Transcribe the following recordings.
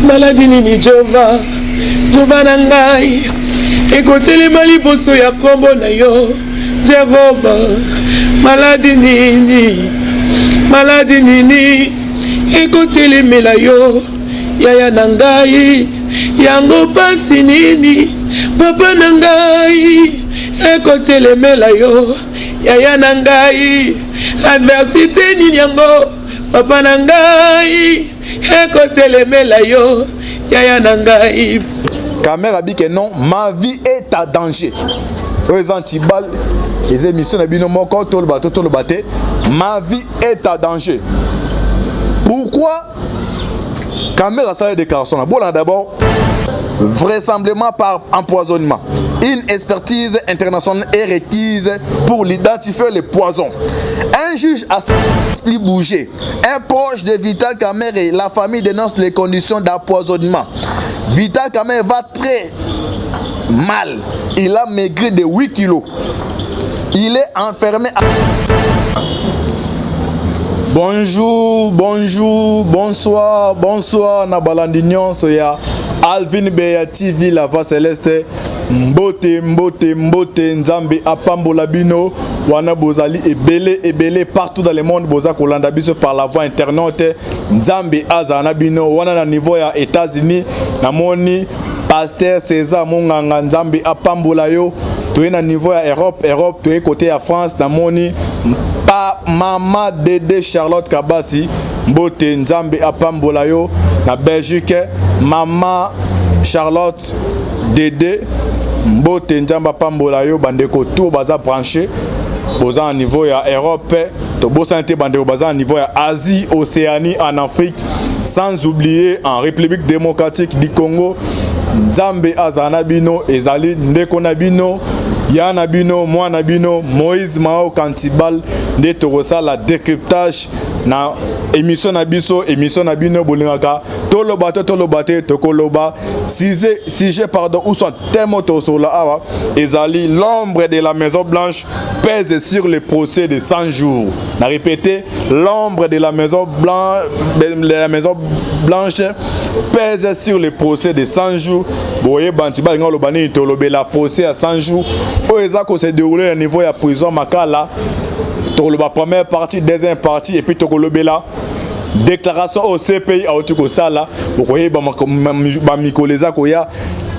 Maladi nini Jova Jova na ngai ekotelema liboso ya kombo na yo Jehova. Maladi nini ekotelemela yo yaya na ngai yango pasi nini papa na ngai ekotelemela yo yaya na ngai adversité nini yango papa na ngai ekotelemela yo yaya na ngai. Caméra dit que non, ma vie est à danger. Les antibal, les émissions de bino moko tout le bateau, ma vie est à danger. Pourquoi? Caméra ça les déclarations. Bon là d'abord, vraisemblablement par empoisonnement. Une expertise internationale est requise pour identifier les poisons. Un juge a expliqué bouger. Un proche de Vital Kamerhe, la famille dénonce les conditions d'empoisonnement. Vital Kamerhe va très mal. Il a maigri de 8 kilos. Il est enfermé à... Bonjour, bonsoir, Nabalandignon, soya Alvin Beya TV, la voix céleste, mbote, nzambe, apambola bino, wana bozali, ebele, partout dans le monde, boza kolanda biso par la voix internet, nzambe azana bino, wana na niveau ya États-Unis, namoni, Pasteur César Monganga, nzambe, apambola yo, tu es na niveau ya Europe, tu es côté ya France, namoni, Mama Dédé Charlotte Kabasi mbote nzambe apambola yo na Belgique. Mama Charlotte Dédé mbote nzambe apambola yo bandeko tout baza branché boza à niveau ya Europe to bosa nte bandeko baza à niveau ya Asie, Océanie, en Afrique, sans oublier en République démocratique du Congo. Nzambe azana bino ezali ndeko na bino Yana bino, mwana bino, Moïse Mao Kantibal, nde tokosa la décryptage na émission na bino bolingaka tolobate tokoloba sujet pardon ou soit thème tosola awa ezali l'ombre de la Maison Blanche pèse sur le procès de 100 jours. Na répété, l'ombre de la Maison Blanche pèse sur le procès de 100 jours. Boye Bantibal ngalo bani tolobe la procès à 100 jours. Oezako se déroulé au niveau de la prison Makala. La première partie, deuxième partie, et puis Tokolobela. Déclaration au CPI à Otiko Sala. Vous voyez, Mikoleza Koya,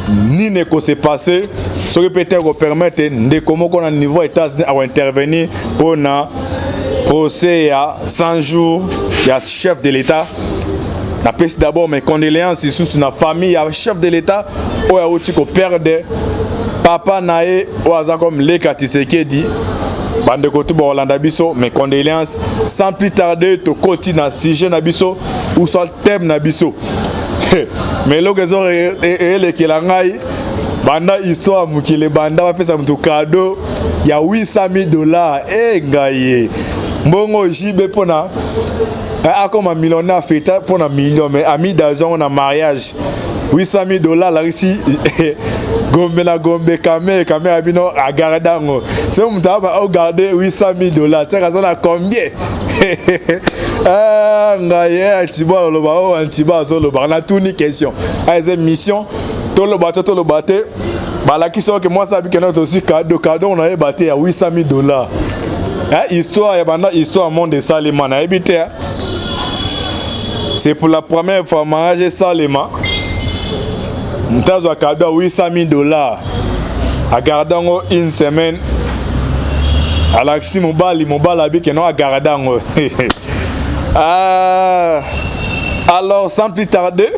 ni ne ko se passé. Ce qui peut permettre de comment qu'on a niveau États-Unis à intervenir pour un procès à 100 jours. Il y a chef de l'État. J'appelle d'abord mes condoléances sur la famille, le chef de l'État, où il y a Otiko perdre. Papa Nae, ou aza comme les Katisekedi, bande kotu ba Hollanda biso, mes condoléances. Sans plus tarder, to continue na sujet na biso ou soit thème na biso. Mais lo kezo ele kelangai, banda histoire mukile banda va pesa mtu cadeau ya $800,000. Ngaye. Mbongo jibe pona comme un millionnaire fait pour un million mais ami d'argent on a mariage. $800,000 là ici. Gombe Kamé abino a gardango. Si on t'a regardé $800,000, c'est raison à combien? Ngaye antiba loba antiba solo ba na tout ni question. Ay mission to lo baté bala qui sort que moi ça bi que notre aussi cadeau on avait batté à $800,000. Histoire ya banda histoire monde Salema na habité. C'est pour la première fois mariage Salema. Mtazo a cadeau $800,000 à gardango une semaine à l'axi mobile avec non à gardango. Alors sans plus tarder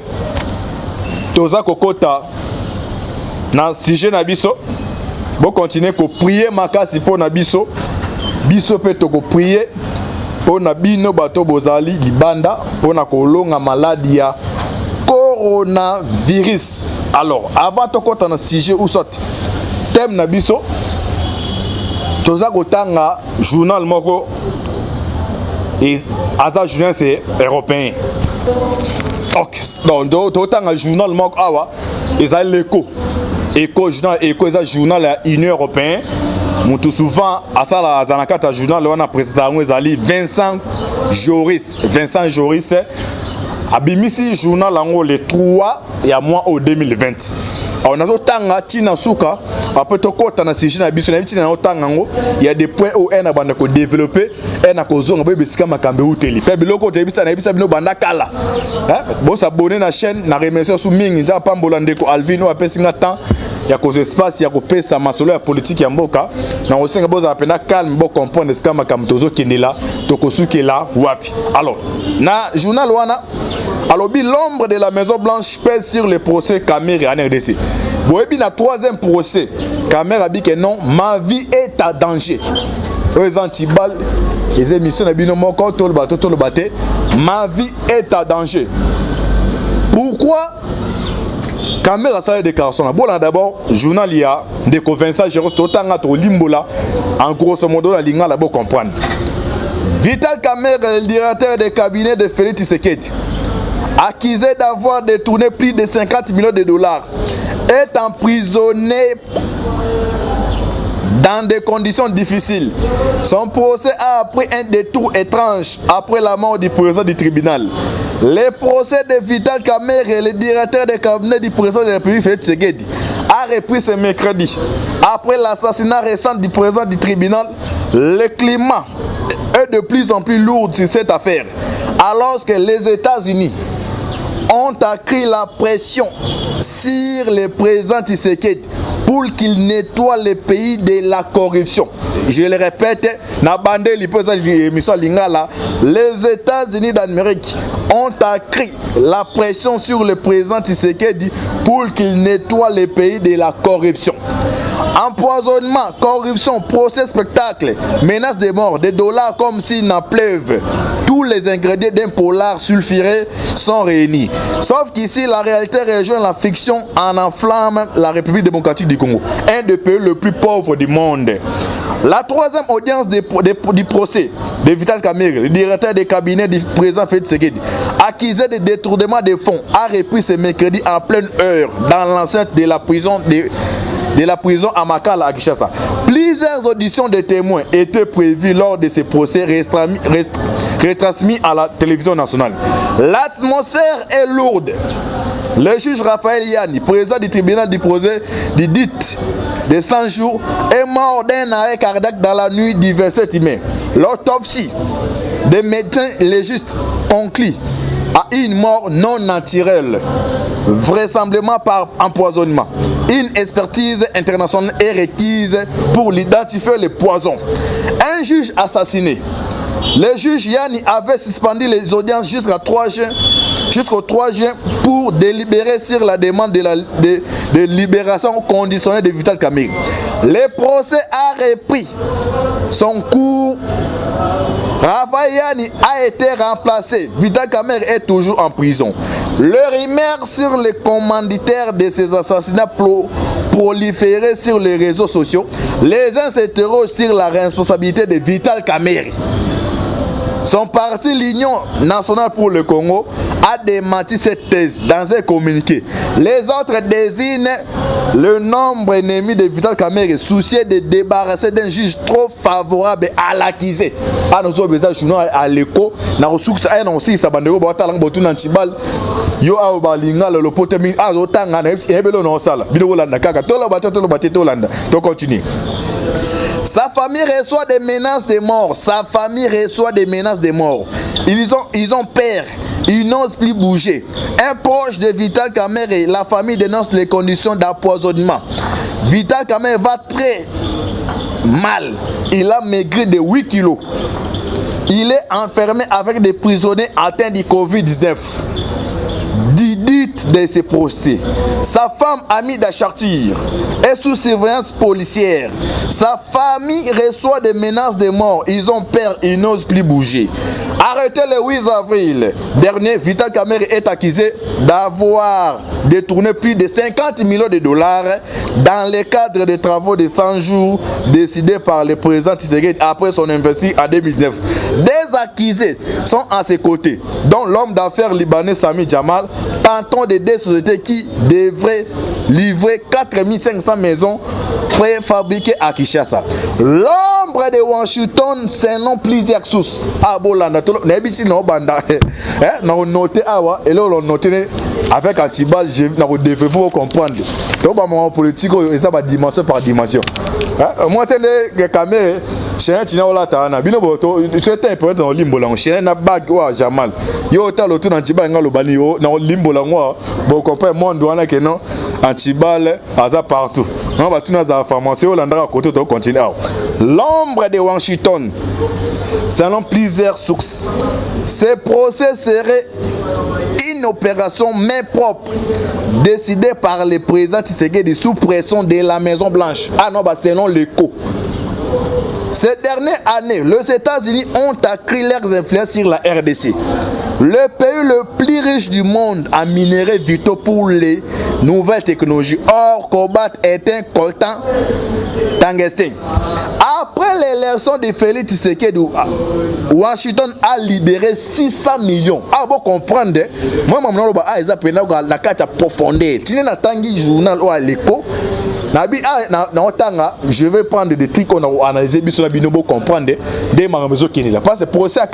toza kokota na sujet na biso bon continuer ko prier makasi pour na biso pe to ko prier pour na bino bato bozali libanda pour na kolonga maladie ya coronavirus. Alors, avant de continuer dans sujet ou sorte, thème nabiso, toza kotanga journal moko et aza journal c'est européen. Donc, totanga journal moko awa, eza l'écho. Écho journal, écho eza journal la Union européenne. Mutu souvent asala zanakata journal wana président ezali Vincent Joris. abimisi journal ango le 3 ya mois au 2020. Alors nazo tanga tina suka après to kota na sujet na biso na tina na tanga ngo il y a des points où on a banda ko développer na ko zonga be bisika makambe uteli pe biloko te bisa na bisa bino banda kala bon s'abonner na chaîne na remercier sous mingi nja pambola ndeko Alvino apesinga temps ya cause espace ya ko pesa masolo ya politique ya mboka na osenga boza apena calme bo comprendre ce kama kamtozo kendela to ko sukela wapi. Alors na journal wana alobi l'ombre de la Maison Blanche pèse sur le procès Kamerhe en RDC. Boyebi na troisième procès Kamerhe a dit que non, ma vie est à danger. Les antibal les émissions na bino moko to le baté ma vie est à danger. Pourquoi Kamerhe a sa déclaration? Bon là d'abord journal ya de Vincent Géros totanga to limbola en grosso modo la linga la bo comprendre. Vital Kamerhe, le directeur de cabinet de Félix Tshisekedi, accusé d'avoir détourné plus de 50 millions de dollars, est emprisonné dans des conditions difficiles. Son procès a appris un détour étrange après la mort du président du tribunal. Le procès de Vital Kamerhe, le directeur de cabinet du président de la République Félix Tshisekedi, a repris ce mercredi. Après l'assassinat récent du président du tribunal, le climat est de plus en plus lourd sur cette affaire, alors que les États-Unis ont accru la pression sur le président Tshisekedi pour qu'il nettoie le pays de la corruption. Je le répète, les États-Unis d'Amérique ont accru la pression sur le président Tshisekedi pour qu'il nettoie le pays de la corruption. Empoisonnement, corruption, procès spectacle, menace de mort, des dollars comme s'il n'en pleuve. Tous les ingrédients d'un polar sulfuré sont réunis. Sauf qu'ici, la réalité rejoint la fiction en enflamme la République démocratique du Congo, un des pays les plus pauvres du monde. La troisième audience du procès de Vital Kamerhe, le directeur des cabinets du président Félix Tshisekedi, accusé de détournement de fonds, a repris ce mercredi en pleine heure dans l'enceinte de la prison à Makala à Kinshasa. Plusieurs auditions de témoins étaient prévues lors de ces procès retransmis à la télévision nationale. L'atmosphère est lourde. Le juge Raphaël Yanni, président du tribunal du procès du dit de 100 jours, est mort d'un arrêt cardiaque dans la nuit du 27 mai. L'autopsie des médecins légistes conclut à une mort non naturelle, vraisemblablement par empoisonnement. Une expertise internationale est requise pour identifier les poisons. Un juge assassiné. Le juge Yanni avait suspendu les audiences jusqu'au 3 juin pour délibérer sur la demande de libération conditionnelle de Vital Kamerhe. Le procès a repris son cours. Raphaël Yanni a été remplacé. Vital Kamerhe est toujours en prison. Le rumeur sur les commanditaires de ces assassinats proliférés sur les réseaux sociaux. Les uns s'interrogent sur la responsabilité de Vital Kamerhe. Son parti, l'Union nationale pour le Congo, a démenti cette thèse dans un communiqué. Les autres désignent le nombre ennemi de Vital Kamerhe, soucieux de débarrasser d'un juge trop favorable à l'accusé. À nos autres journaux à l'écho, na ressources à aussi sa bande au talang botu nanchibal yo a balinga le potemi a otanga na ebelo no sala bino landa kaka tolo baté to landa to continue. Sa famille reçoit des menaces de mort. Sa famille reçoit des menaces de mort. Ils ont peur. Ils n'osent plus bouger. Un proche de Vital Kamerhe, la famille dénonce les conditions d'empoisonnement. Vital Kamerhe va très mal. Il a maigri de 8 kilos. Il est enfermé avec des prisonniers atteints du Covid-19. De ces procès. Sa femme, Amida Chartir, est sous surveillance policière. Sa famille reçoit des menaces de mort. Ils ont peur, ils n'osent plus bouger. Arrêté le 8 avril dernier, Vital Kamerhe est accusé d'avoir détourné plus de 50 millions de dollars dans le cadre des travaux de 100 jours décidés par le président Tshisekedi après son investiture en 2019. Des accusés sont à ses côtés, dont l'homme d'affaires libanais Sami Jamal, patron de deux sociétés qui devraient livrer 4500 maisons préfabriquées à Kinshasa. L'homme L'ombre de Washington, c'est non plusieurs sources. Ah, bolanda, n'habite non banda. Nous noté awa, et là on noté avec Antibal, je nous devons pour comprendre. Donc, mon politique, ça va dimension par dimension. Moi, les caméras, chien, tu n'as pas la bino boto, tu es un peu dans le limbo, chien n'a pas de Jamal. Yo, t'as le tour d'Antibal, dans le banio, dans le limbo, bon, comprend, moi, on doit que non, Antibal, à partout. On va tout dans la formation, on va continuer. L'ombre de Washington, selon plusieurs sources, ce procès serait une opération main propre décidée par le président Tshisekedi sous pression de la Maison Blanche. Ah non, bah selon l'écho. Ces dernières années, les États-Unis ont accru leurs influences sur la RDC. Le pays le plus riche du monde en minerais vitaux pour les nouvelles technologies. Or, cobalt est un coltan tungstène. Après l'élection de Félix Tshisekedi, Washington a libéré 600 millions. Ah, vous comprenez? Moi, je je vais prendre des trucs qu'on a analysé, comprendre des magasins qui là. Parce que pour ça,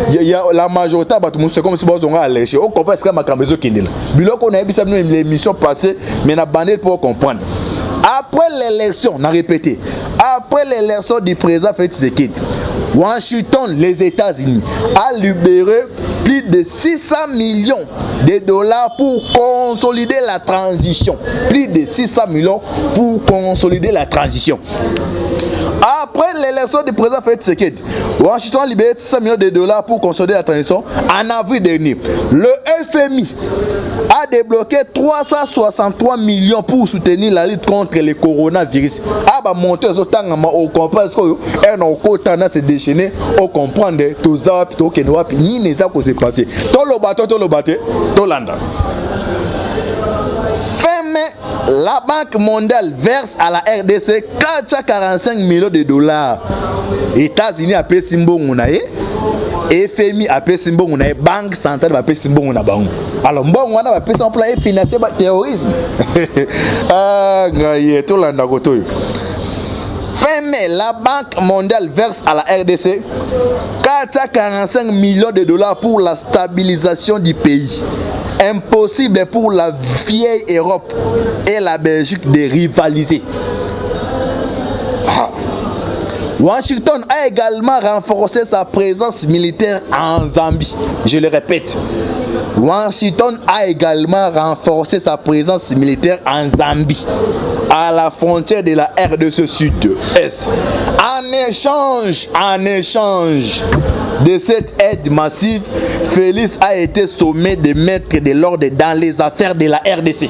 il y a la majorité de comme si on a léché. On comprend ce que ma magasins qui là. Biloko on a vu l'émission passée, mais na bandé pour comprendre. Après l'élection, on a répété. Après l'élection du président Félix Tshisekedi, Washington, les États-Unis, a libéré plus de 600 millions de dollars pour consolider la transition. Plus de 600 millions pour consolider la transition. Après l'élection du président Félix Tshisekedi, Washington a libéré 600 millions de dollars pour consolider la transition en avril dernier. Le FMI a débloqué 363 millions pour soutenir la lutte contre le coronavirus. Ah bah monter au temps au comprendre que un ocotana se déchaîner au comprendre tout ça plutôt que nous ni les ça que s'est passé. Tout le bateau tout landa. Fin mai, la Banque mondiale verse à la RDC 445 millions de dollars. États-Unis a payé Simbongo nae. FMI a payé Simbongo nae. Banque centrale a payé Simbongo na bango. Alors bon, on a payé son plan et financer le terrorisme. Ah, ngaye tout landa koto. Fin mai, la Banque mondiale verse à la RDC 445 millions de dollars pour la stabilisation du pays. Impossible pour la vieille Europe et la Belgique de rivaliser. Washington a également renforcé sa présence militaire en Zambie. Je le répète. Washington a également renforcé sa présence militaire en Zambie, à la frontière de la RDC Sud-Est. En échange de cette aide massive, Félix a été sommé de mettre de l'ordre dans les affaires de la RDC.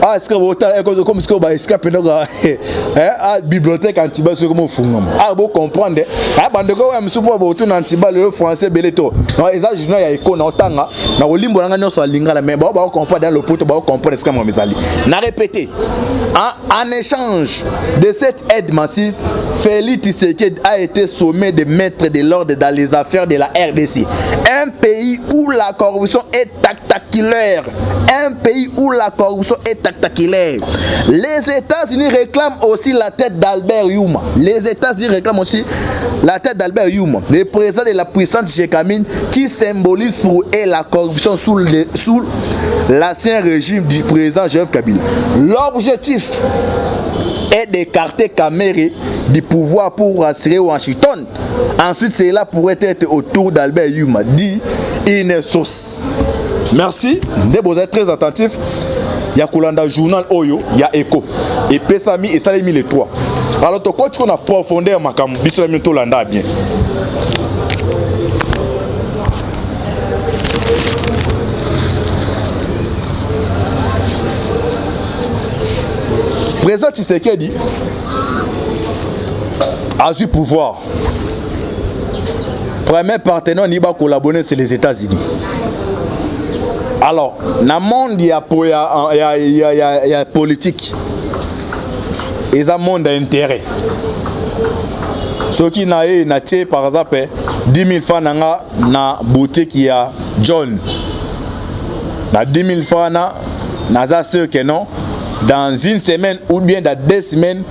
Ah, est-ce que vous avez comme ce que vous avez escapé à la bibliothèque Antibal, c'est comme vous ah, vous comprenez. Ah, bande ko am supo bo tu Antibal le français beleto. Non, eza juna ya iko na otanga na olimbo nga nyoso lingala mais ba comprendre dans le poto ba comprendre ce que moi mesali. Na répété. En échange de cette aide massive, Félix Tshisekedi a été sommé de mettre de l'ordre dans les affaires de la RDC. Un pays où la corruption est spectaculaire. Un pays où la corruption est spectaculaire. Les États-Unis réclament aussi la tête d'Albert Youma. Les États-Unis réclament aussi la tête d'Albert Youma, le président de la puissante Djékamine, qui symbolise pour eux la corruption sous l'ancien régime du président Joseph Kabila. L'objectif est d'écarter Kamere du pouvoir pour rassurer Washington. Ensuite, cela pourrait être autour d'Albert Youma, dit une source. Merci, vous êtes très attentifs. Il y a Kolanda Journal Oyo, il y a Echo. Et Pesami et Salemi les trois. Alors, quand on a profondeur, Makam, Bissolami Tolanda bien. Président Tshisekedi a eu pouvoir. Premier partenaire qui va collaborer, c'est les États-Unis. Alors, dans le monde, il y a politique. Et ça, monde a intérêt. Ce qui n'a pas, par exemple, 10 000 francs dans la boutique qui a John. Dans 10 000 francs, dans la sœur que non. Dans une semaine ou bien dans 2 semaines,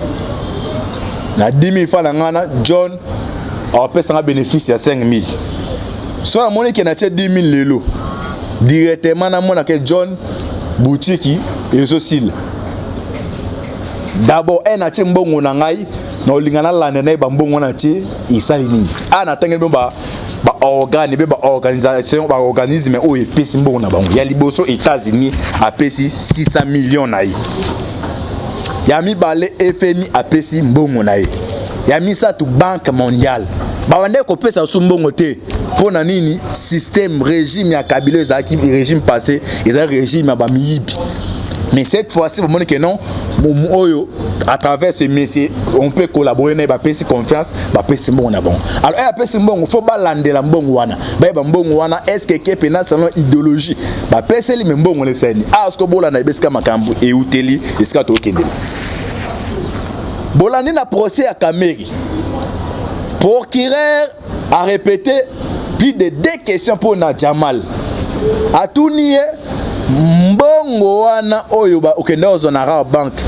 na 10 000 francs ngana John a payé un bénéfice à 5 000. Soit la monnaie qui n'a 10 000 lelo directement na mona que John boutique et aussi d'abord un atie mbongo na ngai na olingana lande na ba mbongo na atie isali nini ana tangelo ba organisation ba organisme o epesi mbongo na bango ya liboso États-Unis apesi 600 millions na ye ya mibale FMI apesi mbongo na ye ya misatu Banque mondiale ba wande ko pesa su mbongo te pona nini système régime ya Kabila ezaki régime passé ezaki régime ba miyibi. Mais cette fois-ci, vous montrez que non, à travers ce métier, on peut collaborer, on peut se confiance, on peut se bon. Alors, il faut balander la bon wana. Est-ce que quelqu'un a selon idéologie? Bah, personne les mêmes bon les scènes. Ah, est-ce que bola na beska makambu et uteli, est-ce que tu okende? Bolani na procès à Kameri. Procureur a répété plus de 2 questions pour na Jamal. A tout nié. Mbongo wana oyo ba okende ozonara banque.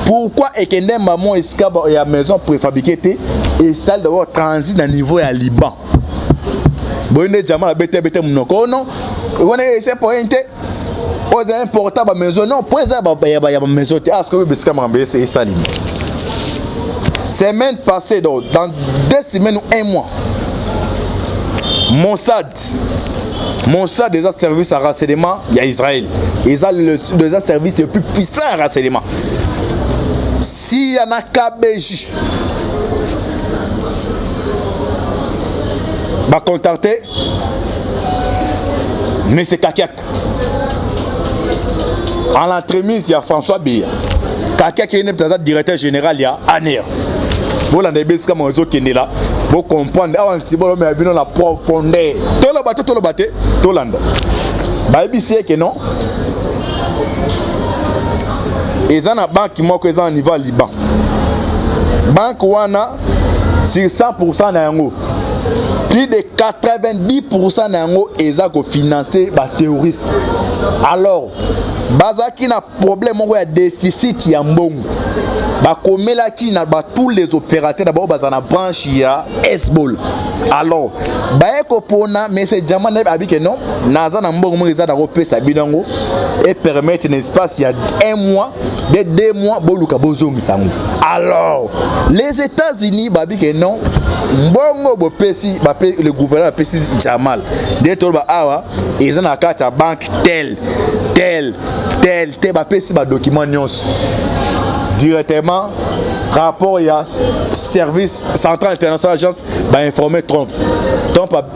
Pourquoi ekende maman escaba ya maison préfabriquée et salle de transit na niveau ya Liban. Bonne Jamal bete munoko non. On est c'est point aux importa ba maison non point ça ba maison te asko be ska mambé c'est ça lim. Semaine passée dans 2 semaines ou 1 mois. Mossad des services à renseignement, il y a Israël. Ils ont des services les plus puissants à renseignement. S'il y en a KBJ, va contacter M. Kakiak. En l'entremise, il y a François Biya. Kakiak est le directeur général, il y a Aner. Vous l'avez vu comme on est là. Vous comprenez avant que vous avez la profondeur. Tout le bateau, tout l'anda. Baby c'est que non. Ils ont une banque qui manque au niveau Liban. Banque wana sur 100% n'ango. Plus de 90% n'ango ils ont financé par terroristes. Alors, bazaki na problème ou déficit ya mbongo. Bakomela ki na ba tous les opérateurs d'abord bazana branche ya Esbol. Alors, baeko pona mais c'est diamant na abi que non, naza na mbongo mo ezana ko pesa bilango et permettre un espace il y a 1 mois, de 2 mois boluka bozongi sango. Alors, les États-Unis babi que non, mbongo bo pesi ba le gouvernement pesi Jamal. De to ba awa ezana kata banque tel ba pesi ba document nyonso. Directement rapport il y a service central international agence va informer Trump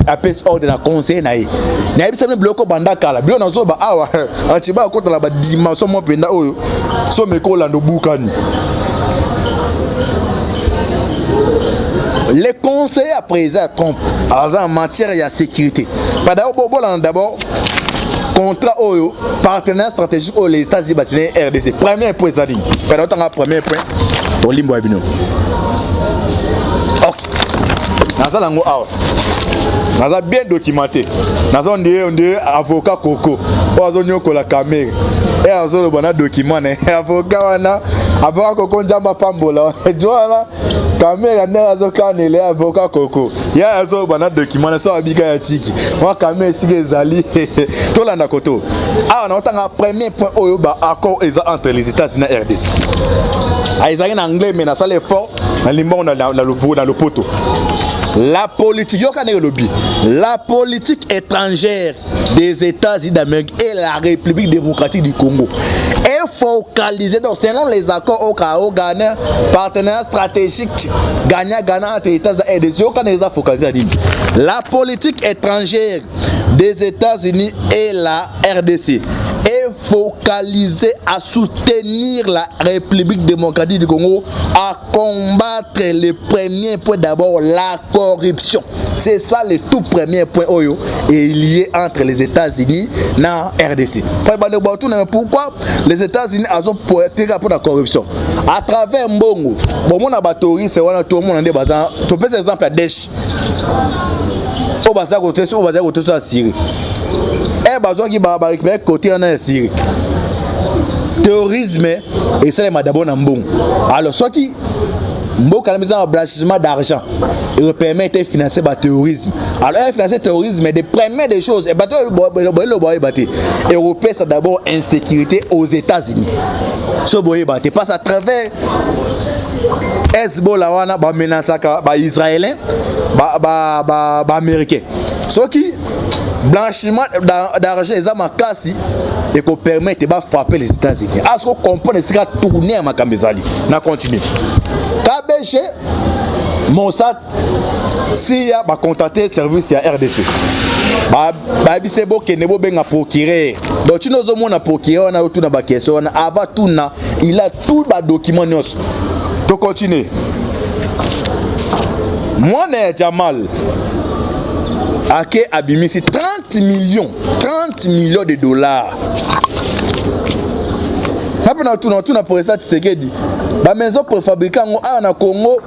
a pris ordre dans conseil naï naï bisa bloqué banda kala bio nazo ba awa antiba ko la ba dimension mo penda oyo so meko la ndo bukani les conseillers à présent Trump en matière de sécurité d'abord contrat oyo partenaire stratégique aux les États-Unis basé RDC premier point ça dit pendant temps premier point au limbo abino OK naza lango awa naza bien documenté naza on avocat Coco ozo nyoko la caméra et azo le bana document avocat wana avocat Coco njamba pambola joala caméra na azo kanele avocat Coco ya azo bana document so abika ya tiki wa caméra sige zali to landa koto ah on a premier point oyo ba accord entre les États-Unis et RDC aizaki en anglais mais na ça l'effort na limbo na le poto. La politique, la politique étrangère des États-Unis d'Amérique et la République démocratique du Congo est focalisée donc selon les accords au Kao Ghana, partenaire stratégique Ghana entre les États-Unis et les États focalisés. La politique étrangère des États-Unis et la RDC est focalisée à soutenir la République démocratique du Congo, à combattre le premier point d'abord la corruption. C'est ça le tout premier point oyo est lié entre les États-Unis et la RDC. Pourquoi les États-Unis ont pointé pour la corruption? À travers Mbongo, bon on a batterie c'est on a tout le monde en bazan. Tu peux exemple à Desch. Au bazar côté sur la Syrie. Et bazar qui va récupérer côté en Syrie. Terrorisme et ça les madabon en bon. Alors soit qui mboka na maison blanchiment d'argent et permet de financer le terrorisme. Alors financer le terrorisme mais de première des choses et bateau européen c'est d'abord insécurité aux États-Unis. Ce boye baté passe à travers Hezbollah wana ba menasaka ba israélien ba américain. Ce qui blanchiment d'argent les amakasi et qu'on permet de frapper les États-Unis. Est-ce qu'on comprend ce qui a tourné à Makambezali? On continue. KBG, Mossad, s'il y a contacté service à RDC. C'est bon que nebo benga procureur. Donc tu nous as procureur, on a tout dans la question, avant tout il a tout les documents. Tu continues. Moi, Jamal. Ake abimisi 30 millions de dollars. Après tout na pour ça Tshisekedi. Ba maison pour fabriquer na Congo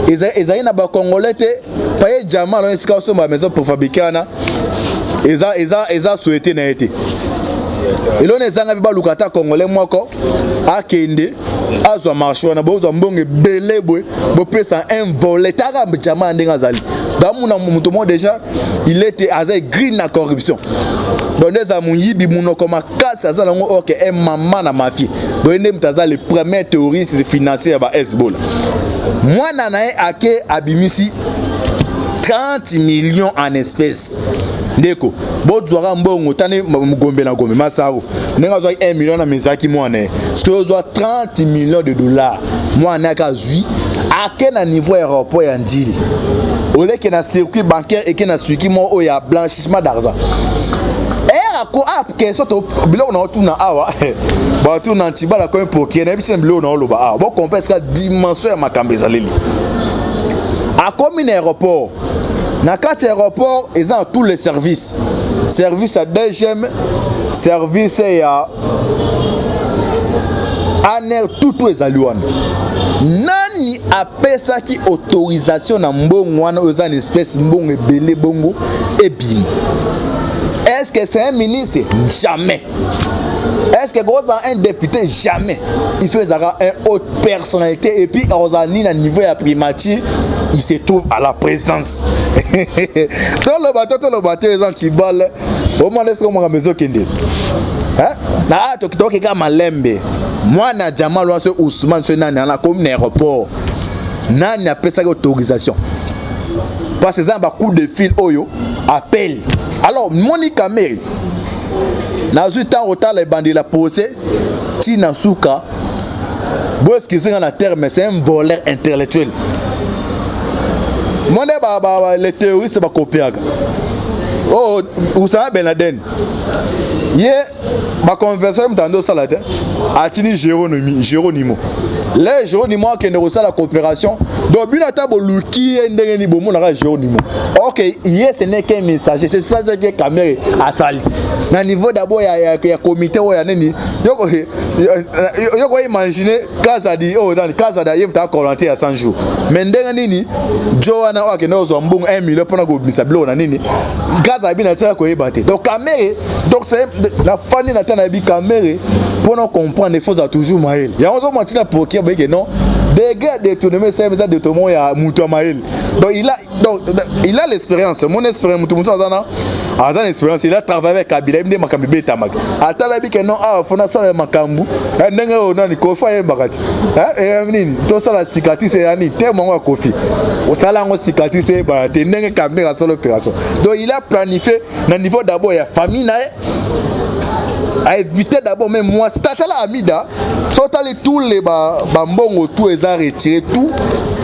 ezali na ba congolais te paye Jamal on sika so ba maison pour fabriquer na eza souhaité na été. Elone ezanga ba lukata congolais moko akende azwa marché wana bozwa mbonge belé boy bo pesa un volet taka Jamal ndenga zali. Dans mon monde déjà, il était assez green na corruption. Donc les amouribi monokoma casse ça là OK un maman na mafia. Donc il est le premier terroriste financier à Hezbollah. Moi nanae ake abimisi 30 millions en espèces. Ndeko, bozwara mbongo tane mugombe na gombe masao. Nenga zwa 1 million na mizaki mwana. Parce que ozwa 30 millions de dollars. Moi na ka zui ake na niveau aéroport ya Ndili. Au lieu qu'il y a un circuit bancaire et qu'il y a un circuit où il y a blanchissement d'argent. Et à quoi question de bilo na tout na awa ba tout na tibala comme pour qui na biso bilo na loba ah bon compense la dimension ya makambezaleli à comme un aéroport na quatre aéroport ils ont tous les services service à DGM service à ANR tout les aluan nani apesa ki autorisation na mbongo wana oza une espèce mbongo ebele bongo ebimo. Est-ce que c'est un ministre? Jamais. Est-ce que c'est un député? Jamais. Il fait ça une haute personnalité et puis on a ni à niveau à primature, il se trouve à la présidence. Dans le bateau les anti-balles. Au moins est-ce qu'on a besoin qu'il dit? Hein? Na toki ka malembe. Moi na Jamal wa Ousmane so nani na comme aéroport. Nani a pesa autorisation. Parce que ça ba coup de fil oyo appel. Alors Monica Mary na zu temps autant les bandits la posé Tina Souka. Bon ce qui c'est en terme c'est un voleur intellectuel. Moi les terroristes ba copier. Oh Oussama Ben Laden. Ma conversion m'tando salade atini Géronimo les Géronimo qui ne reçoit la coopération donc binata boluki ndenge ni bomo na Géronimo OK hier ce n'est qu'un messager c'est ça que caméra a sali na niveau d'abord ya comité o ya nini yoko imaginer kaza di oh dans kaza da yemta quarantaine à 100 jours mais ndenge nini Joana o akenda ozo mbongo 1 million pona go bisa blo na nini kaza bina tela ko yebate donc caméra donc c'est la famille na tana bi caméra pour nous comprendre il faut ça toujours maël il y a on matina pour qui que non des gars de tourner ça mais ça de tout monde ya muto maël donc il a l'expérience mon expérience muto azana azana expérience il a travaillé avec Kabila il me makambi beta mag atala bi que non ah fona ça makambu ndenge ona ni kofa yembakati hein nini to ça la cicatrice yani tellement wa kofi o sala ngo cicatrice ba te ndenge caméra sur l'opération donc il a planifié na niveau d'abord ya famille na a éviter d'abord même moi c'est la amida sotali tous les bambongo tout les a retiré tout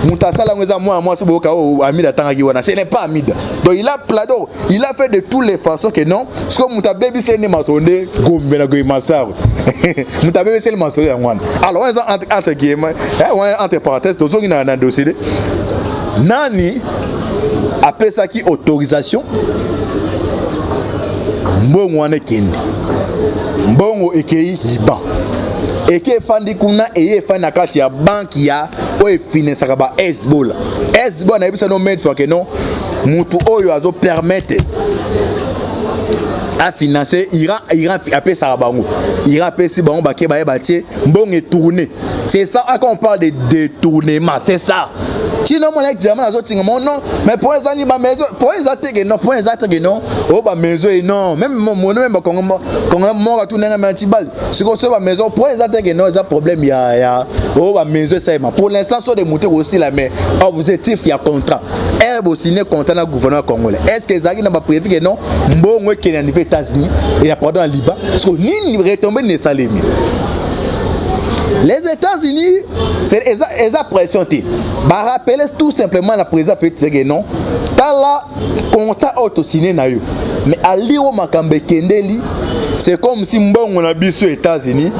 mutasala ngeza moi c'est boka amida tangaki wana ce n'est pas amida donc il a plado il a fait de toutes les façons que non parce que muta baby c'est ne masonde gombe na goimasaro muta baby c'est le masoro ya ngwana alors entre guillemets entre parenthèses tozongi na dossier nani apesa ki autorisation mbongo wana kende mbongo ekei liban eke fandi kuna eye fandi na kati ya banki ya oyo financaka ba Hezbollah na yebisa no mettre que non mutu oyo azo permettre a financé Iran appelle ça bango. Iran appelle si bango baké baé bâti bon et tourné. C'est ça quand on parle de détournement, c'est ça. Tu non mon avec diamant azo tinga mon non mais pour les ani ba maison pour les attaques non pour les attaques non oh ba maison non même mon même quand on mort tout n'enga mais tibal ce qu'on soit ba maison pour les attaques non ça problème ya oh ba maison ça pour l'instant sur des montées aussi là mais objectif il y a contrat et vous signer contrat na gouvernement congolais est-ce que Zaki n'a pas prévu que non mbongo qui est aux États-Unis et pendant Liban parce que ni retomber ne salemi. Les États-Unis, c'est la pression. Bah rappelez tout simplement la présidence fait non. T'as là contrat auto-signé na yo. Mais à l'iro makambe kendeli, c'est comme si mbongo na biso États-Unis,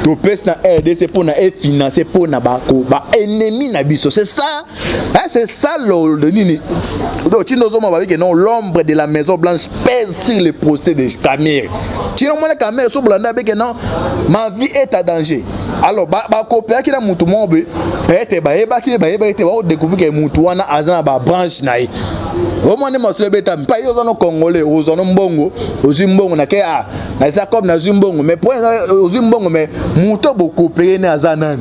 to pèse na RDC pour na financer pour na bako ba ennemi na biso. C'est ça. Hein, c'est ça le nini. Donc tu nous as que non l'ombre de la Maison Blanche pèse sur le procès de Kamere. Tu nous as Kamere sur blanda que non ma vie est à danger. Alors ba coopérer qui na mutu mobe peut-être ba découvrir que mutu wana azana ba branche na yi. Au moins ma sebe tam pa yo zano congolais o zano mbongo o zimbongo na ke na ça comme na zimbongo mais pour o zimbongo mais mutu bo coopérer na azana.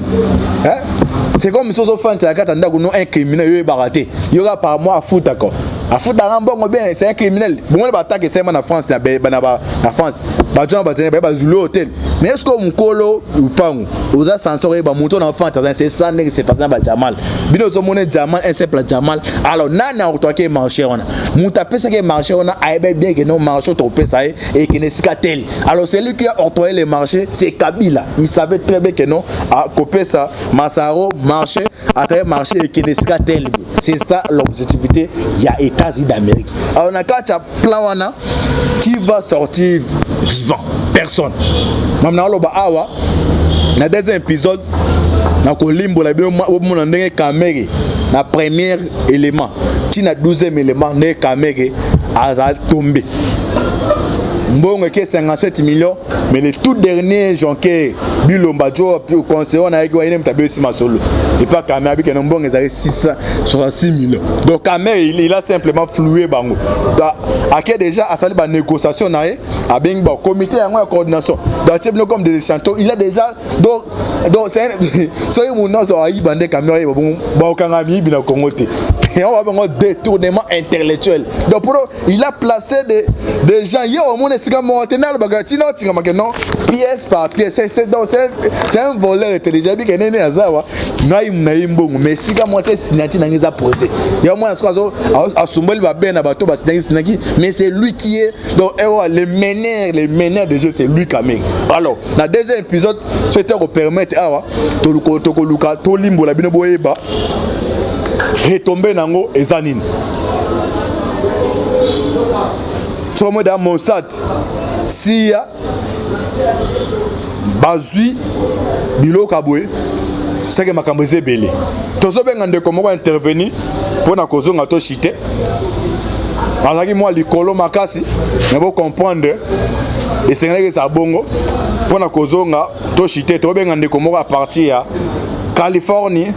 Hein? C'est comme si on fait un criminel, il y aura par mois à foutre d'accord. À foutre bon bien, c'est un criminel. Bon, on va attaquer c'est en France, la France. Hôtel. Mais est-ce qu'on colo ou pas? Vous avez censuré, mouton enfant, c'est ça, c'est pas ça, Jamal. Bino Zomone Jamal, un simple Jamal. Alors, nana au toit qui marché, on a. Moutapé, c'est qui marché, on a, aïe bien que non marché au pesa et qui n'est qu'à tel. Alors, c'est lui qui a octroyé les marchés, c'est Kabila. Il savait très bien que non, à couper ça, Massaro, marché, à travers marché et qui n'est qu'à tel. C'est ça l'objectivité, il y a États-Unis d'Amérique. Alors, on a un plan qui va sortir vivant. Personne. Maintenant, on a un deuxième épisode. Na kolimbo la bien mon ndenge Kamere na premier élément ti na 12e élément ne Kamere a tombé mbongo ke 57 millions mais le tout dernier Jonker Bilomba Jo conseiller on a eu une tabelle ma solo et pas Kamere bi que mbongo ezali 666 millions donc Kamere il a simplement floué bango a que déjà a sali ba négociation na a bien ba comité en coordination donc tu comme des chanteurs il a déjà donc c'est soyez mon nom sur aïe bandé Kamere bon kangami bina kongote et on va avoir un détournement intellectuel donc pour il a placé des gens hier au monde c'est comme tenir le bagage non pièce par pièce c'est un voleur intelligent bi kenene azawa naimbo mais si comme monter signati na ngeza posé il y a moins à sumboli ba ben na bato ba sinaki mais c'est lui qui est donc les meneurs de jeu c'est lui Kamere. Alors dans deuxième épisode c'était pour permettre toluka tolimbo la bino boyeba retomber nango ezanine somo da Mossad siya bazui biloko aboye c'est que makambo ezebele tozo benga ndeko moko intervenir pour na kozonga to chite azaki moi likolo makasi mais vous comprendre et c'est que ça bongo pour na kozonga to chite to benga ndeko moko à partir ya Californie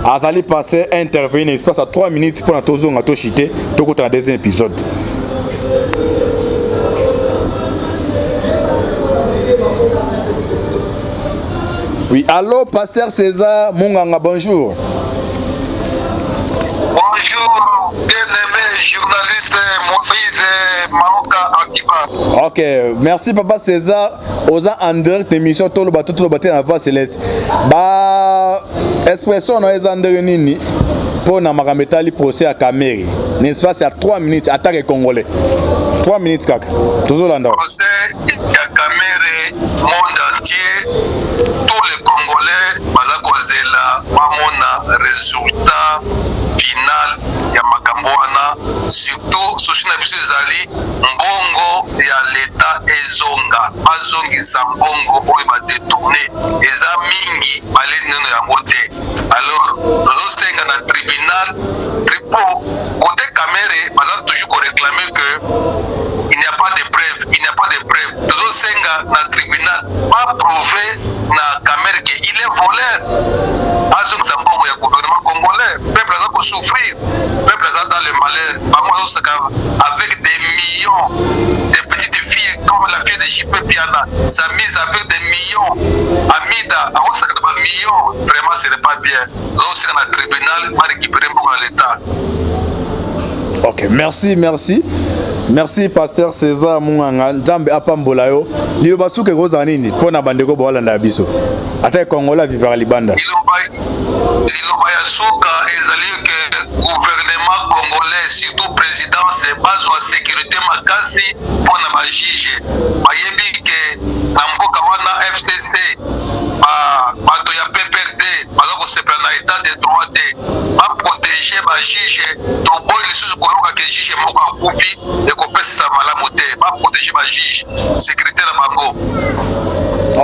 azali passer intervenir espace à 3 minutes pour na tozonga to chite to ko ta deuxième épisode. Oui, allô, Pasteur César Munganga, bonjour. Bonjour, bien-aimé journaliste Moïse Maoka Akiba. Ok, merci Papa César. Osa en direct émission tout le bateau dans la voie céleste. Bah, expression on a nini pour na makametali procès à Kamere. N'est-ce pas, c'est à 3 minutes attaque congolais. 3 minutes kaka. Toujours là. Procès à Kamere, monde entier. Tous les Congolais, Bazakozela, Mamona, résultat final, Yamakambouana, surtout, Sochina Bissezali, Mbongo, ya l'État Ezonga, Azongi Sambongo, où il va détourner, Eza Mingi, Baleno Yamote. Alors, nous sommes dans le tribunal, Tripo, côté Kamere, Bazal toujours réclamer que il n'y a pas de preuves, il n'y a pas de preuves. Nous sommes dans le tribunal, pas prouvé na Kamere qu'il est voleur. Azongi Sambongo, il y a le gouvernement congolais, peuple a souffrir, peuple a dans le malheur, avec des millions de petites filles équipe Piana, ça mise avec des millions. Amida, à on s'accorde des millions. Vraiment, ce n'est pas bien. Nous aussi, dans le tribunal, on va récupérer pour l'État. Ok, merci pasteur César Munganga Nzambe apambola yo liloba suke koza nini pona bandeko bolanda biso ata Kongola vivre libanda liloba ya suka ezali que gouvernement congolais surtout président c'est base de sécurité makasi pona ba juge bayebi que na mboka wana FCC bato ya PPRD baza kosepela na état de droit te baprotéger bajuge toboyi lisusu koyoka ke juge moko akufi ekopesisa malamu te baprotéger bajuge sécurité na bango.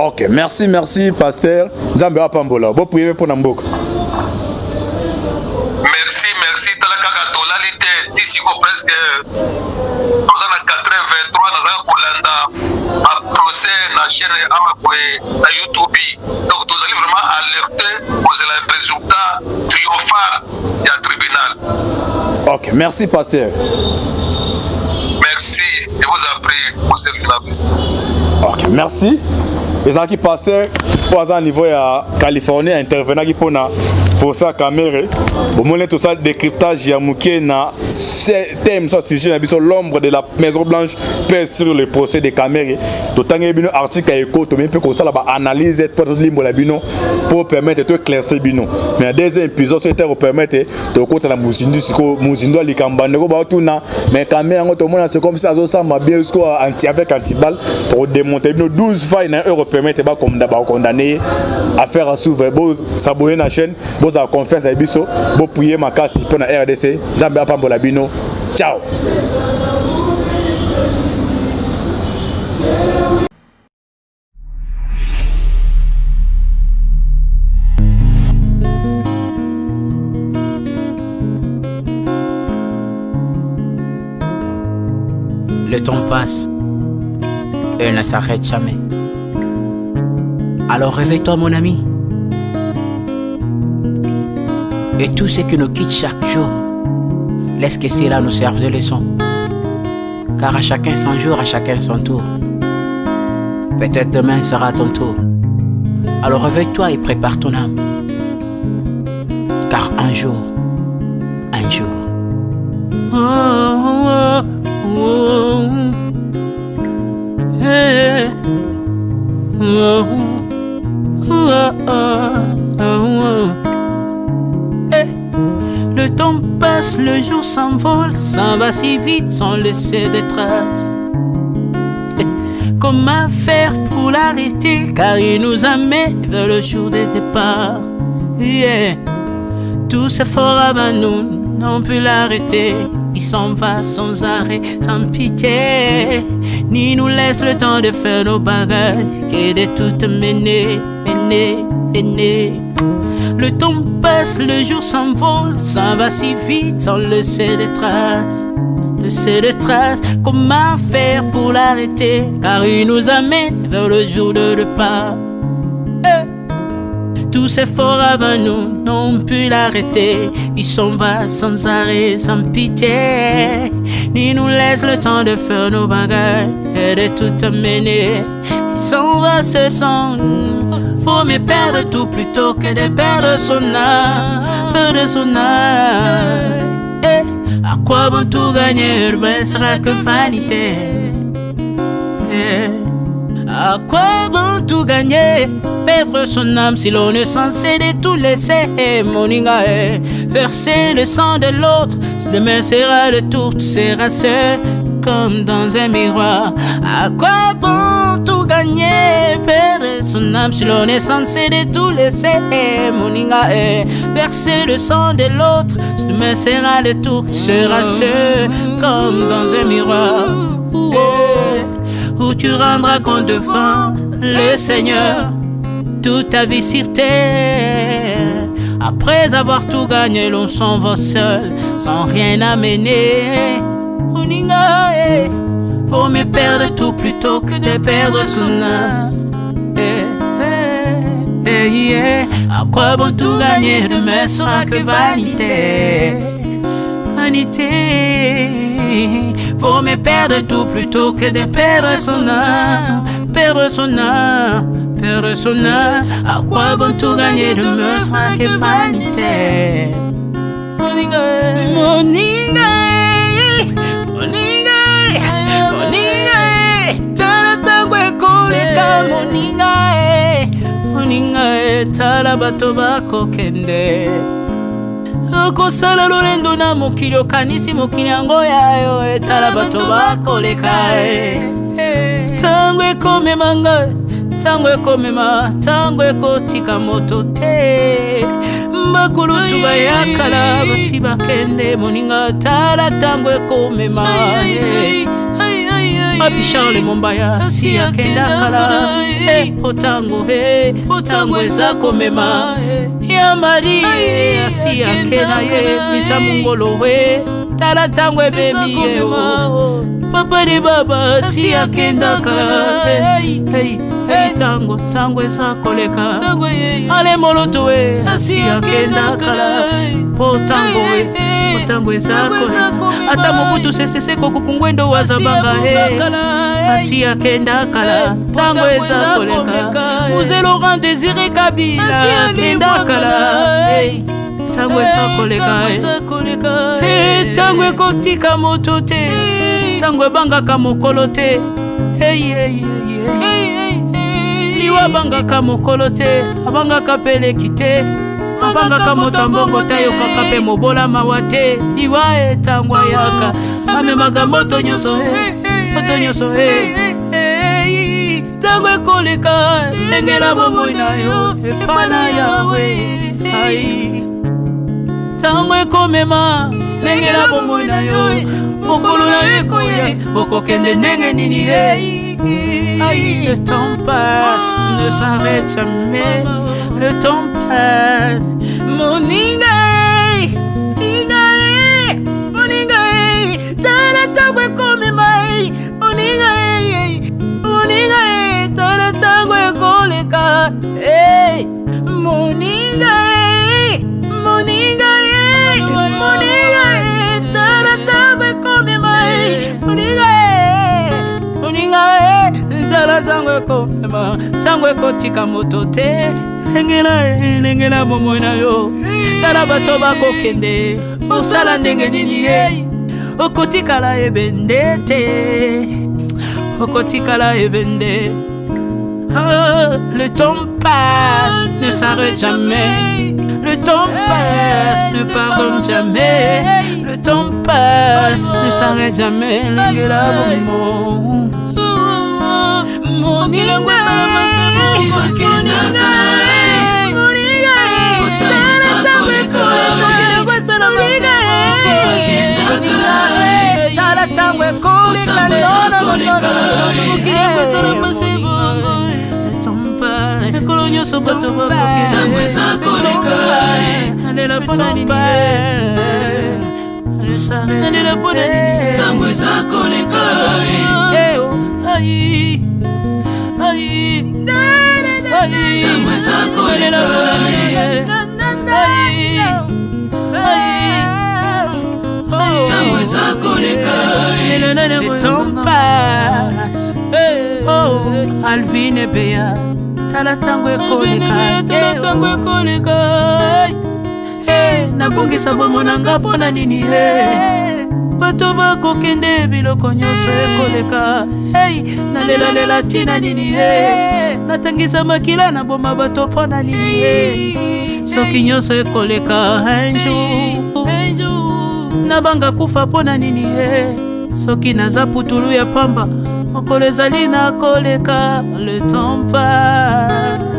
Ok, merci pasteur Nzambe apambola bo prier pour na mboka. Merci tala kaka tolali te tisiko presque toza na 83 nazaka kolanda a procès na chaîne amakoe na YouTube, donc tozali vraiment alerté pour le résultat triomphal du tribunal. Ok, merci pasteur. Merci, je vous en prie pour cette service. Ok, merci. Et ça qui pasteur pour un niveau à Californie intervenant qui pour ça caméra bon mon tout ça décryptage ya muké na thème ça sujet na biso l'ombre de la Maison Blanche pèse sur le procès de caméra tout tant bino article éco to même peu comme ça là analyse pour limbo la bino pour permettre de éclaircir bino mais deuxième épisode c'était pour permettre de côté la muzindu siko muzindo likambane ko ba tuna mais caméra ngoto mona c'est comme ça ça ma bien score anti avec antibal pour démonter bino 12 failles na euro permettre ba comme d'abord condamné à faire s'ouvrir beau s'abonner na chaîne beau à confiance à biso beau prier makasi pour na RDC Nzambe apambola bino ciao. Le temps passe et ne s'arrête jamais. Alors réveille-toi mon ami. Et tout ce qui nous quitte chaque jour, laisse que cela nous serve de leçon. Car à chacun son jour, à chacun son tour. Peut-être demain sera ton tour. Alors réveille-toi et prépare ton âme. Car un jour, oh, oh, oh, hey, oh, oh, oh, oh. Hey. Le temps passe, le jour s'envole, s'en va si vite sans laisser de traces. Hey. Comment faire pour l'arrêter, car il nous amène vers le jour de départ. Yeah. Tous efforts avant nous n'ont pu l'arrêter. Il s'en va sans arrêt, sans pitié, ni nous laisse le temps de faire nos bagages, que de tout mener. Le temps passe, le jour s'envole, s'en va si vite sans laisser de traces. Comment faire pour l'arrêter, car il nous amène vers le jour de repas. Tous ces efforts avant nous n'ont pu l'arrêter. Il s'en va sans arrêt, sans pitié, ni nous laisse le temps de faire nos bagages et de tout amener. Il s'en va seul sans nous. Faut me perdre tout plutôt que de perdre son âme, à quoi bon tout gagner, mais sera que vanité. À quoi bon tout gagner, perdre son âme si l'on est censé de tout laisser. Moninga, verser le sang de l'autre, demain sera le tour, tu seras seul comme dans un miroir. À quoi bon tout gagner, perdre son âme si l'on est censé de tout laisser. Moninga, verser le sang de l'autre, demain sera le tour, tu seras seul comme dans un miroir. Où tu rendras compte devant le Seigneur toute ta vie sur terre. Après avoir tout gagné, l'on s'en va seul, sans rien amener. Faut me perdre tout plutôt que de perdre son âme. À quoi bon tout gagner, demain sera que vanité. vanité. Vaut me perdre tout plutôt que de perdre son âme, perdre son âme, perdre son âme. À quoi bon tout gagner de me sera que vanité. Moninga, Moninga, Moninga, Moninga, tala tangwe koleka Moninga, Moninga, tala bato bako kende. Okosala lolendo na mokili okanisi mokili yango yayo etala bato bakoleka tango ekomema ngai tango ekomema tango ekotika moto te bakulutu bayakala basi bakende moninga tala tango ekomema Papi Charles Mombaya si akenda kala otango eza komema ya mari si akenda ye misa mungolo we tala tango ebebi ye papa de baba si akenda kala tango eza koleka ale moloto we si akenda kala po tango eza koleka ata mobutu sesese kokukungwendo wazabanga asi akenda kala tango eza koleka Mzee Laurent Désiré Kabila akenda kala tango eza koleka tango ekotika moto te tango ebangaka mokolo te liwa bangaka mokolo te abangaka peleki te abangaka motambongo te ayokaka mpe mobola mawa te liwa etango ayaka amemaka moto nyonso tango ekoleka engela bomoi na yo epana yawe tango ekomema engela bomoi na yo mokolo na yo ekoya okokende ndenge nini le temps passe, ne s'arrête jamais. Le temps passe. Moninga, Moninga, tala tango ekome mai. Moninga, tala tango ekoleka. Moninga, tala tango ekome mai. Moninga, tala tango ekomema tango ekotika moto te engela bomoi na yo tala bato bakokende osala ndenge nini okotikala ebende te okotikala ebende le temps passe ne s'arrête jamais le temps passe ne pardonne jamais le temps passe ne s'arrête jamais engela bomoi Moninga, tala tango ekoleka ekolo nyonso bato bakokenalela mpona nini nalela mpona nini tango eza koleka tango eza koleka tango eza koleka le temps passe Alvin et Béa tala tango ekoleka nabongisa bomonanga mpona nini bato bakokende biloko nyonso ekoleka nalelalela ntina nini natangisa makila na boma bato mpona nini soki nyonso ekoleka un jour nabanga kufa mpona nini soki naza putulu ya pamba mokolo ezali nakoleka le temps passe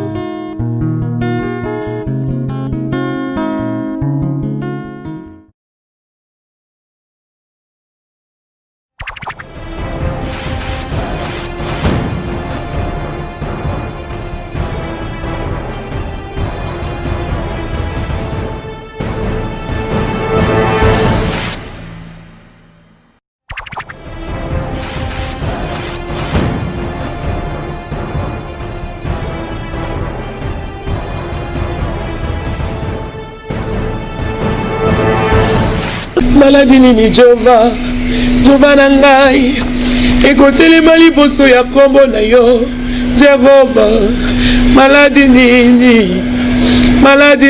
maladi nini Jova na ngai ekotelema liboso ya kombo na yo Jehova maladi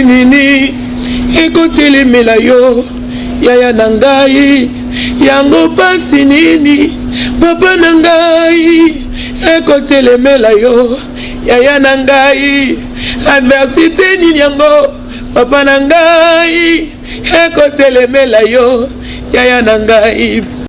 nini ekotelemela yo yaya na ngai yango pasi nini papa na ngai ekotelemela yo yaya na ngai adversité nini yango papa na ngai ekotelemela yo yaya na ngai